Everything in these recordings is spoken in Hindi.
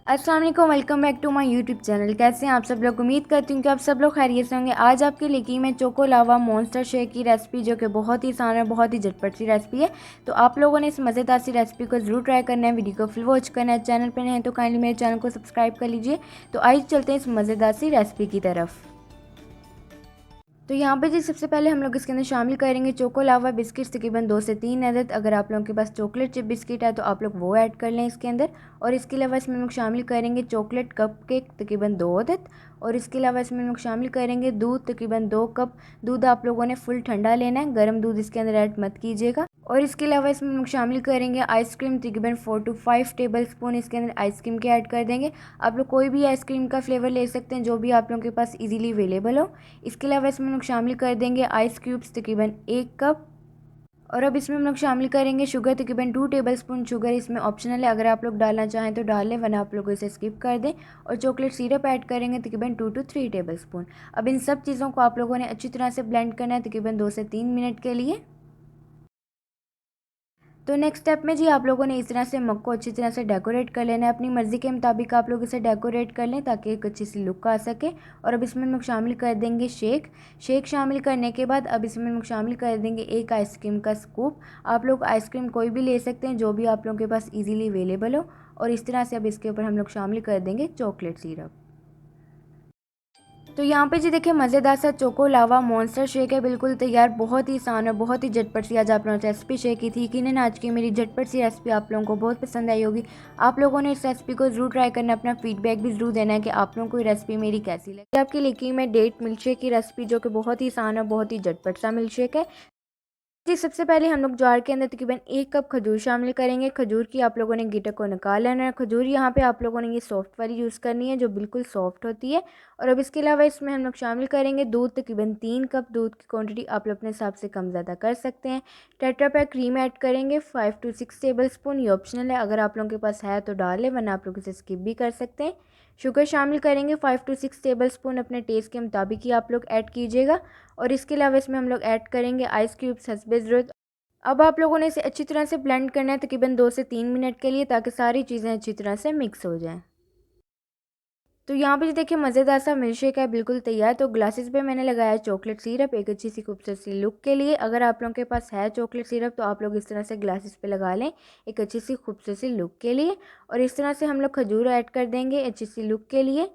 अस्सलाम वालेकुम, welcome back to my YouTube channel. कैसे हैं आप सब लोग? उम्मीद करती हूँ कि आप सब लोग खैरियत से होंगे। आज आपके लिए की मैं चोको लावा मॉन्स्टर शेक की रेसिपी, जो कि बहुत ही आसान और बहुत ही झटपट सी रेसिपी है। तो आप लोगों ने इस मज़ेदार सी रेसिपी को ज़रूर ट्राई करना है। वीडियो को फुल वॉच करना है। चैनल पर नए हैं तो काइंडली मेरे चैनल को सब्सक्राइब कर लीजिए। तो आइए चलते हैं इस मज़ेदार सी रेसिपी की तरफ। तो यहाँ पे जी सबसे पहले हम लोग इसके अंदर शामिल करेंगे चोको लावा बिस्किट्स, तकरीबन 2 से 3 अदद। अगर आप लोगों के पास चॉकलेट चिप बिस्किट है तो आप लोग वो ऐड कर लें इसके अंदर। और इसके अलावा इसमें हम लोग शामिल करेंगे चॉकलेट कप केक, तकरीबन 2 अदद। और इसके अलावा इसमें हम लोग शामिल करेंगे दूध, तकरीबन 2 कप। दूध आप लोगों ने फुल ठंडा लेना है, गर्म दूध इसके अंदर ऐड मत कीजिएगा। और इसके अलावा इसमें हम लोग शामिल करेंगे आइसक्रीम, तकरीबन 4 to 5 टेबल स्पून इसके अंदर आइसक्रीम के ऐड कर देंगे। आप लोग कोई भी आइसक्रीम का फ्लेवर ले सकते हैं, जो भी आप लोगों के पास इजीली अवेलेबल हो। इसके अलावा इसमें हम लोग शामिल कर देंगे आइस क्यूब्स, तकरीबन 1 कप। और अब इसमें हम लोग शामिल करेंगे शुगर, तकरीबन 2 टेबल स्पून। शुगर इसमें ऑप्शनल है, अगर आप लोग डालना चाहें तो डाल लें, वरना आप लोग इसे स्किप कर दें। और चॉकलेट सिरप ऐड करेंगे, तकरीबन 2 to 3 टेबल स्पून। अब इन सब चीज़ों को आप लोगों ने अच्छी तरह से ब्लेंड करना है, तकरीबन 2 से 3 मिनट के लिए। तो नेक्स्ट स्टेप में जी आप लोगों ने इस तरह से मग को अच्छी तरह से डेकोरेट कर लेना है। अपनी मर्ज़ी के मुताबिक आप लोग इसे डेकोरेट कर लें, ताकि एक अच्छी सी लुक आ सके। और अब इसमें हम लोग शामिल कर देंगे शेक शामिल करने के बाद अब इसमें हम लोग शामिल कर देंगे एक आइसक्रीम का स्कूप। आप लोग आइसक्रीम कोई भी ले सकते हैं, जो भी आप लोगों के पास ईजीली अवेलेबल हो। और इस तरह से अब इसके ऊपर हम लोग शामिल कर देंगे चॉकलेट सिरप। तो यहाँ पे जी देखिए मज़ेदार सा चोको लावा मॉन्स्टर शेक है बिल्कुल तैयार। बहुत ही आसान और बहुत ही झटपट सी आज आप लोगों ने रेसिपी शेयर की थी। यकीनन आज की मेरी झटपट सी रेसिपी आप लोगों को बहुत पसंद आई होगी। आप लोगों ने इस रेसिपी को ज़रूर ट्राई करना, अपना फीडबैक भी ज़रूर देना है कि आप लोगों को ये रेसिपी मेरी कैसी लगी। आपके लिए की मैं डेट मिल्क शेक की रेसिपी, जो कि बहुत ही आसान और बहुत ही झटपट सा मिल्क शेक है। जी सबसे पहले हम लोग जार के अंदर तकरीबन 1 कप खजूर शामिल करेंगे। खजूर की आप लोगों ने गिटक को निकाल लेना है। खजूर यहाँ पे आप लोगों ने ये सॉफ्ट वाली यूज़ करनी है, जो बिल्कुल सॉफ्ट होती है। और अब इसके अलावा इसमें हम लोग शामिल करेंगे दूध, तकरीबन 3 कप। दूध की क्वांटिटी आप लोग अपने हिसाब से कम ज़्यादा कर सकते हैं। टेट्रा पैक क्रीम ऐड करेंगे 5 to 6 टेबल स्पून। ये ऑप्शनल है, अगर आप लोगों के पास है तो डाल लें, वरना आप लोग इसे स्किप भी कर सकते हैं। शुगर शामिल करेंगे 5 to 6 टेबल स्पून, अपने टेस्ट के मुताबिक ही आप लोग ऐड कीजिएगा। और इसके अलावा इसमें हम लोग ऐड करेंगे आइस क्यूब्स हस्बे ज़रूरत। अब आप लोगों ने इसे अच्छी तरह से ब्लेंड करना है, तकरीबन 2 से 3 मिनट के लिए, ताकि सारी चीज़ें अच्छी तरह से मिक्स हो जाएं। तो यहाँ पे देखिए मज़ेदार सा मिल्क शेक है बिल्कुल तैयार। तो ग्लासेस पे मैंने लगाया है चॉकलेट सिरप, एक अच्छी सी खूबसूरत सी लुक के लिए। अगर आप लोगों के पास है चॉकलेट सिरप तो आप लोग इस तरह से ग्लासेस पे लगा लें, एक अच्छी सी खूबसूरत सी लुक के लिए। और इस तरह से हम लोग खजूर ऐड कर देंगे अच्छी सी लुक के लिए।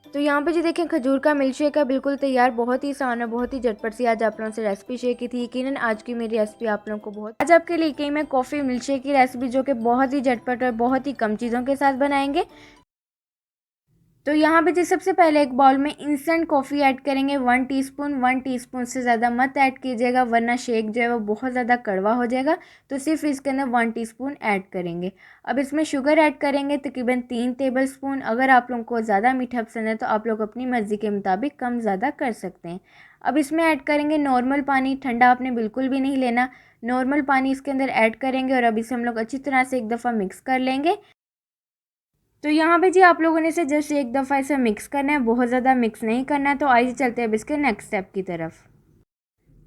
तो यहाँ पे जी देखें खजूर का मिल्क शेक है बिल्कुल तैयार। बहुत ही आसान है, बहुत ही झटपट सी आज आप लोगों से रेसिपी शेयर की थी। यकीनन आज की मेरी रेसिपी आप लोगों को बहुत आज आपके लिए कही मैं कॉफ़ी मिल्क शेक की रेसिपी, जो कि बहुत ही झटपट और बहुत ही कम चीज़ों के साथ बनाएंगे। तो यहाँ पे जी सबसे पहले एक बाउल में इंस्टेंट कॉफ़ी ऐड करेंगे 1 टीस्पून। 1 टीस्पून से ज़्यादा मत ऐड कीजिएगा, वरना शेक जो है वो बहुत ज़्यादा कड़वा हो जाएगा। तो सिर्फ इसके अंदर 1 टीस्पून ऐड करेंगे। अब इसमें शुगर ऐड करेंगे तकरीबन 3 टेबल स्पून। अगर आप लोगों को ज़्यादा मीठा पसंद है तो आप लोग अपनी मर्ज़ी के मुताबिक कम ज़्यादा कर सकते हैं। अब इसमें ऐड करेंगे नॉर्मल पानी, ठंडा आपने बिल्कुल भी नहीं लेना। नॉर्मल पानी इसके अंदर ऐड करेंगे और अब इसे हम लोग अच्छी तरह से एक दफ़ा मिक्स कर लेंगे। तो यहाँ पे जी आप लोगों ने इसे जस्ट एक दफ़ा इसे मिक्स करना है, बहुत ज़्यादा मिक्स नहीं करना है। तो आइए चलते हैं अब इसके नेक्स्ट स्टेप की तरफ।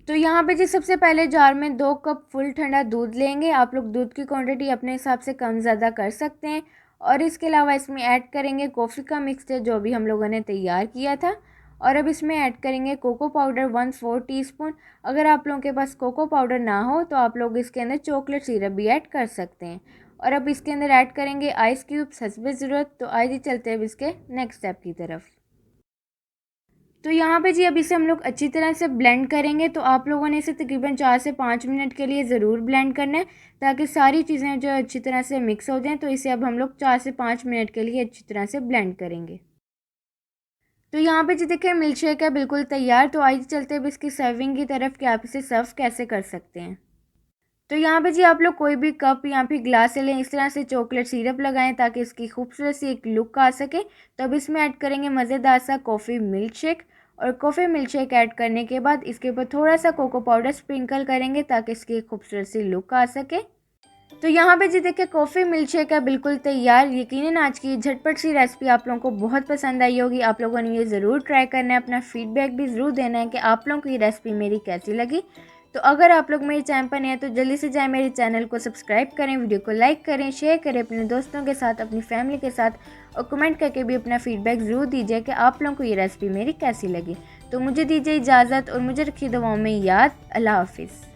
तो यहाँ पे जी सबसे पहले जार में 2 कप फुल ठंडा दूध लेंगे। आप लोग दूध की क्वांटिटी अपने हिसाब से कम ज़्यादा कर सकते हैं। और इसके अलावा इसमें ऐड करेंगे कॉफ़ी का मिक्सचर, जो भी हम लोगों ने तैयार किया था। और अब इसमें ऐड करेंगे कोको पाउडर 1/4 टीस्पून। अगर आप लोगों के पास कोको पाउडर ना हो तो आप लोग इसके अंदर चॉकलेट सिरप भी ऐड कर सकते हैं। और अब इसके अंदर ऐड करेंगे आइस क्यूब्स हस्बे ज़रूरत। तो आइए चलते हैं अब इसके नेक्स्ट स्टेप की तरफ। तो यहाँ पे जी अब इसे हम लोग अच्छी तरह से ब्लेंड करेंगे। तो आप लोगों ने इसे तकरीबन 4 से 5 मिनट के लिए ज़रूर ब्लेंड करना है, ताकि सारी चीज़ें जो अच्छी तरह से मिक्स हो जाएं। तो इसे अब हम लोग 4 से 5 मिनट के लिए अच्छी तरह से ब्लेंड करेंगे। तो यहाँ पे जी देखिए मिल्क शेक है बिल्कुल तैयार। तो आइए चलते हैं अब इसकी सर्विंग की तरफ कि आप इसे सर्व कैसे कर सकते हैं। तो यहाँ पे जी आप लोग कोई भी कप या फिर ग्लास से लें, इस तरह से चॉकलेट सिरप लगाएं, ताकि इसकी खूबसूरत सी एक लुक आ सके। तब इसमें ऐड करेंगे मज़ेदार सा कॉफ़ी मिल्क शेक। और कॉफ़ी मिल्क शेक ऐड करने के बाद इसके ऊपर थोड़ा सा कोको पाउडर स्प्रिंकल करेंगे, ताकि इसकी एक खूबसूरत सी लुक आ सके। तो यहाँ पे जी देखिए कॉफ़ी मिल्क शेक है बिल्कुल तैयार। यकीनन आज की झटपट सी रेसिपी आप लोगों को बहुत पसंद आई होगी। आप लोगों ने ये ज़रूर ट्राई करना है, अपना फीडबैक भी ज़रूर देना है कि आप लोगों को ये रेसिपी मेरी कैसी लगी। तो अगर आप लोग मेरे चैनल पर नए हैं तो जल्दी से जाएं मेरे चैनल को सब्सक्राइब करें, वीडियो को लाइक करें, शेयर करें अपने दोस्तों के साथ, अपनी फैमिली के साथ, और कमेंट करके भी अपना फीडबैक ज़रूर दीजिए कि आप लोगों को ये रेसिपी मेरी कैसी लगी। तो मुझे दीजिए इजाज़त और मुझे रखिए दुआओं में याद। अल्लाह हाफिज़।